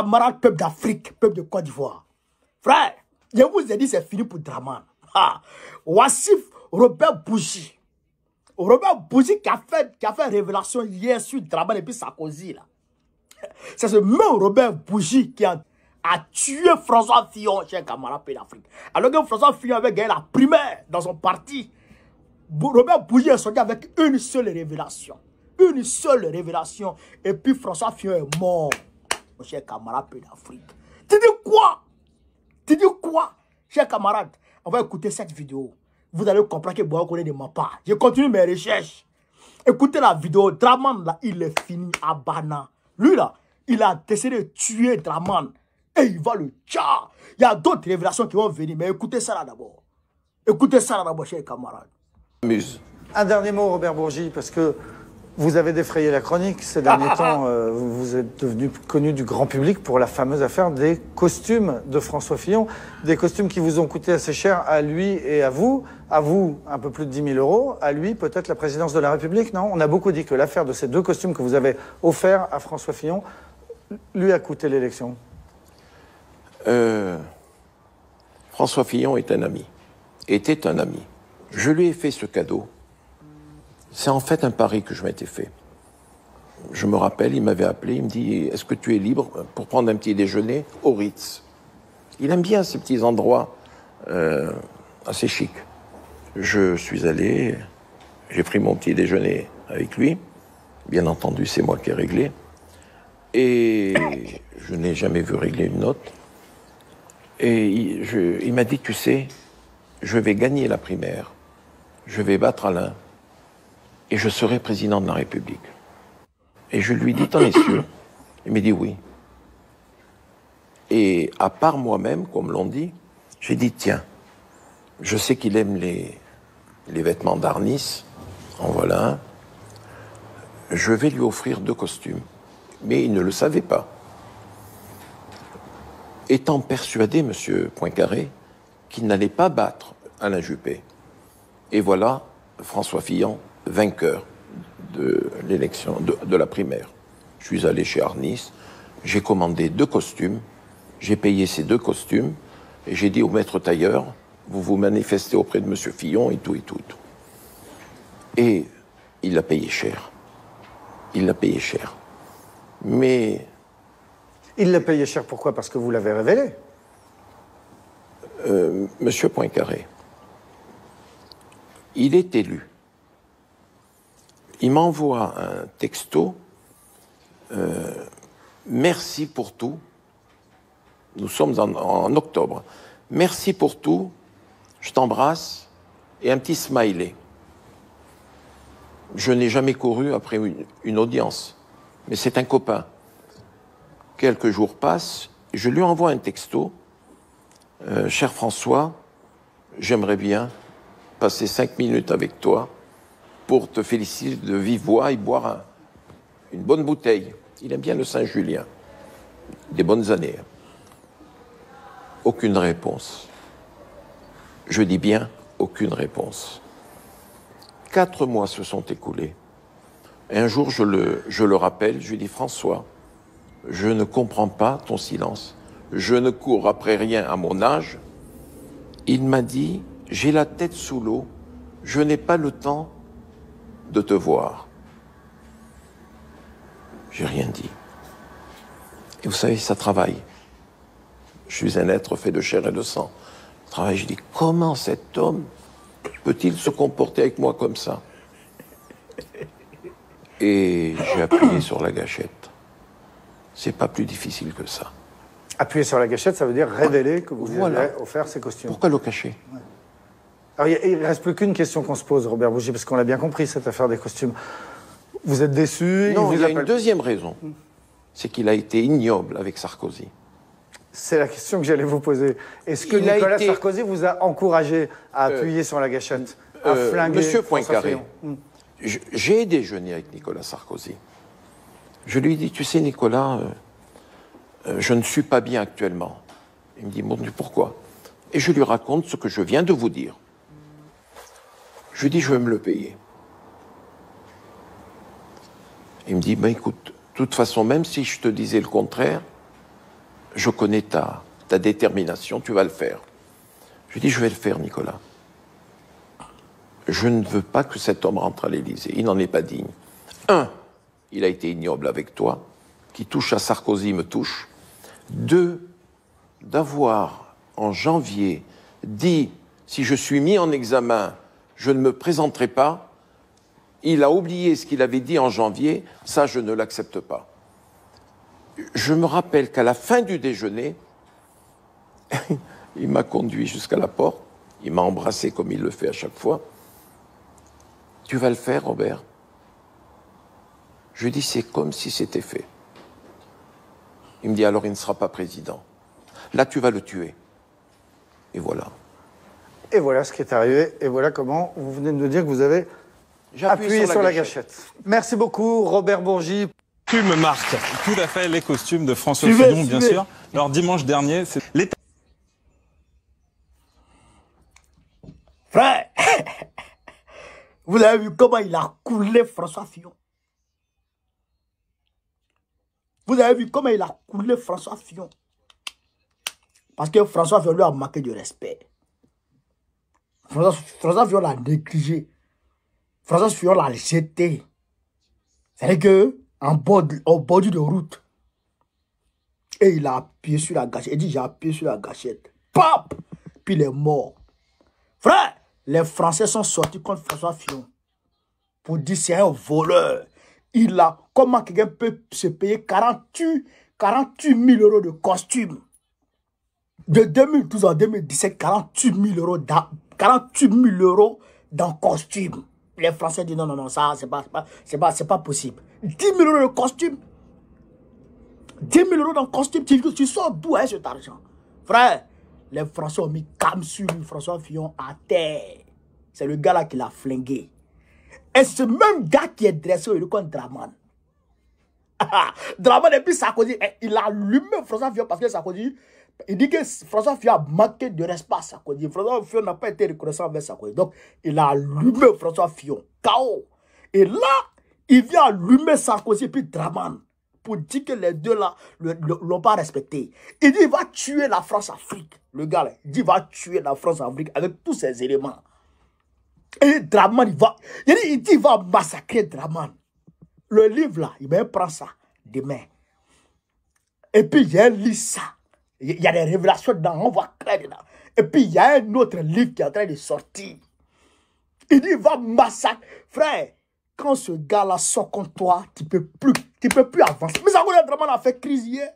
camarades peuple d'Afrique, peuple de Côte d'Ivoire. Frère, je vous ai dit, c'est fini pour Draman. Wassif Robert Bougie. Robert Bougie qui a fait révélation hier sur Draman et puis Sarkozy. C'est ce même Robert Bougie qui a tué François Fillon, cher camarade pays d'Afrique. Alors que François Fillon avait gagné la primaire dans son parti, Robert Bougie est sorti avec une seule révélation. Une seule révélation. Et puis François Fillon est mort, mon cher camarade pays d'Afrique. Tu dis quoi? Tu dis quoi? Cher camarade, on va écouter cette vidéo. Vous allez comprendre que Boya connaît de ma part. Je continue mes recherches. Écoutez la vidéo. Draman, là, il est fini à Bana. Lui, là, il a décidé de tuer Draman. Et il va le tchar. Il y a d'autres révélations qui vont venir. Mais écoutez ça là d'abord. Écoutez ça là d'abord, chers camarades. Un dernier mot, Robert Bourgi, parce que vous avez défrayé la chronique ces derniers temps. Vous êtes devenu connu du grand public pour la fameuse affaire des costumes de François Fillon. Des costumes qui vous ont coûté assez cher à lui et à vous. À vous, un peu plus de 10 000 €. À lui, peut-être la présidence de la République, non? On a beaucoup dit que l'affaire de ces deux costumes que vous avez offerts à François Fillon lui a coûté l'élection. François Fillon est un ami. Était un ami. Je lui ai fait ce cadeau. C'est en fait un pari que je m'étais fait. Je me rappelle, il m'avait appelé, il me dit « Est-ce que tu es libre pour prendre un petit déjeuner au Ritz ?» Il aime bien ces petits endroits assez chics. Je suis allé, j'ai pris mon petit déjeuner avec lui. Bien entendu, c'est moi qui ai réglé. Et je n'ai jamais vu régler une note. Et il m'a dit « Tu sais, je vais gagner la primaire. Je vais battre Alain. Et je serai président de la République. » Et je lui dis, t'en es sûr? Il m'a dit oui. Et à part moi-même, comme l'on dit, j'ai dit, tiens, je sais qu'il aime les vêtements d'Arnis, en voilà un. Je vais lui offrir 2 costumes. Mais il ne le savait pas. Étant persuadé, monsieur Poincaré, qu'il n'allait pas battre Alain Juppé. Et voilà, François Fillon, vainqueur de l'élection, de la primaire. Je suis allé chez Arnis, j'ai commandé 2 costumes, j'ai payé ces 2 costumes, et j'ai dit au maître tailleur, vous vous manifestez auprès de M. Fillon, et tout, et tout, et tout. Et il l'a payé cher. Il l'a payé cher. Mais... Il l'a payé cher, pourquoi? Parce que vous l'avez révélé. Monsieur Poincaré, il est élu. Il m'envoie un texto, merci pour tout. Nous sommes en octobre. Merci pour tout, je t'embrasse, et un petit smiley. Je n'ai jamais couru après une audience, mais c'est un copain. Quelques jours passent, et je lui envoie un texto. Cher François, j'aimerais bien passer 5 minutes avec toi pour te féliciter de vive voix et boire une bonne bouteille. Il aime bien le Saint-Julien. Des bonnes années. Aucune réponse. Je dis bien aucune réponse. 4 mois se sont écoulés. Et un jour, je le rappelle, je lui dis, François, je ne comprends pas ton silence. Je ne cours après rien à mon âge. Il m'a dit, j'ai la tête sous l'eau, je n'ai pas le temps de te voir. J'ai rien dit. Et vous savez, ça travaille. Je suis un être fait de chair et de sang. Ça travaille, je dis, comment cet homme peut-il se comporter avec moi comme ça? Et j'ai appuyé sur la gâchette. C'est pas plus difficile que ça. Appuyer sur la gâchette, ça veut dire révéler que vous lui avez offert ces costumes. Pourquoi le cacher? Ouais. Alors, il ne reste plus qu'une question qu'on se pose, Robert Bougie, parce qu'on l'a bien compris, cette affaire des costumes. Vous êtes déçu? Non, il y a une deuxième raison. C'est qu'il a été ignoble avec Sarkozy. C'est la question que j'allais vous poser. Est-ce que Nicolas Sarkozy vous a encouragé à appuyer sur la gâchette, à flinguer Monsieur François Poincaré, j'ai déjeuné avec Nicolas Sarkozy. Je lui ai dit, tu sais Nicolas, je ne suis pas bien actuellement. Il me dit, bon, pourquoi? Et je lui raconte ce que je viens de vous dire. Je lui dis, je vais me le payer. Il me dit, ben écoute, de toute façon, même si je te disais le contraire, je connais ta détermination, tu vas le faire. Je lui ai dit, je vais le faire, Nicolas. Je ne veux pas que cet homme rentre à l'Élysée. Il n'en est pas digne. Un, il a été ignoble avec toi. Qui touche à Sarkozy me touche. Deux, d'avoir, en janvier, dit, si je suis mis en examen, je ne me présenterai pas. Il a oublié ce qu'il avait dit en janvier. Ça, je ne l'accepte pas. Je me rappelle qu'à la fin du déjeuner, il m'a conduit jusqu'à la porte. Il m'a embrassé comme il le fait à chaque fois. Tu vas le faire, Robert? Je lui dis, c'est comme si c'était fait. Il me dit, alors il ne sera pas président. Là, tu vas le tuer. Et voilà. Et voilà ce qui est arrivé. Et voilà comment vous venez de nous dire que vous avez appuyé sur la gâchette. Merci beaucoup, Robert Bourgi. Les costumes marquent tout à fait les costumes de François Fillon, bien sûr. Alors, dimanche dernier, c'est l'État. Frère, vous avez vu comment il a coulé François Fillon? Vous avez vu comment il a coulé François Fillon? Parce que François Fillon lui a manqué de respect. François Fillon l'a négligé. François Fillon l'a jeté. C'est-à-dire que au bord de route, et il a appuyé sur la gâchette. Il dit, j'ai appuyé sur la gâchette. Pop! Puis il est mort. Frère, les Français sont sortis contre François Fillon pour dire c'est un voleur. Comment quelqu'un peut se payer 48 000 euros de costume? De 2012 à 2017, 48 000 euros dans costume. Les Français disent non, ça, c'est pas possible. 10 000 euros de costume. 10 000 euros dans costume. Tu sors d'où hein, cet argent? Frère, les Français ont mis cam sur lui, François Fillon à terre. C'est le gars là qui l'a flingué. Et ce même gars qui est dressé, il est contre Draman. Draman, et puis Sarkozy, il a allumé François Fillon parce que Sarkozy, il dit que François Fillon a manqué de respect à Sarkozy. François Fillon n'a pas été reconnaissant avec Sarkozy. Donc, il a allumé François Fillon. KO. Et là, il vient allumer Sarkozy et puis Draman pour dire que les deux là l'ont pas respecté. Il dit il va tuer la France-Afrique. Le gars là, il dit il va tuer la France-Afrique avec tous ces éléments. Et Draman, il dit il va massacrer Draman. Le livre là, il prend ça demain. Et puis il lit ça. Il y a des révélations dedans, on voit clair dedans. Et puis il y a un autre livre qui est en train de sortir. Il dit il va massacrer. Frère, quand ce gars là sort contre toi, tu peux plus avancer. Mais ça, Draman a fait crise hier.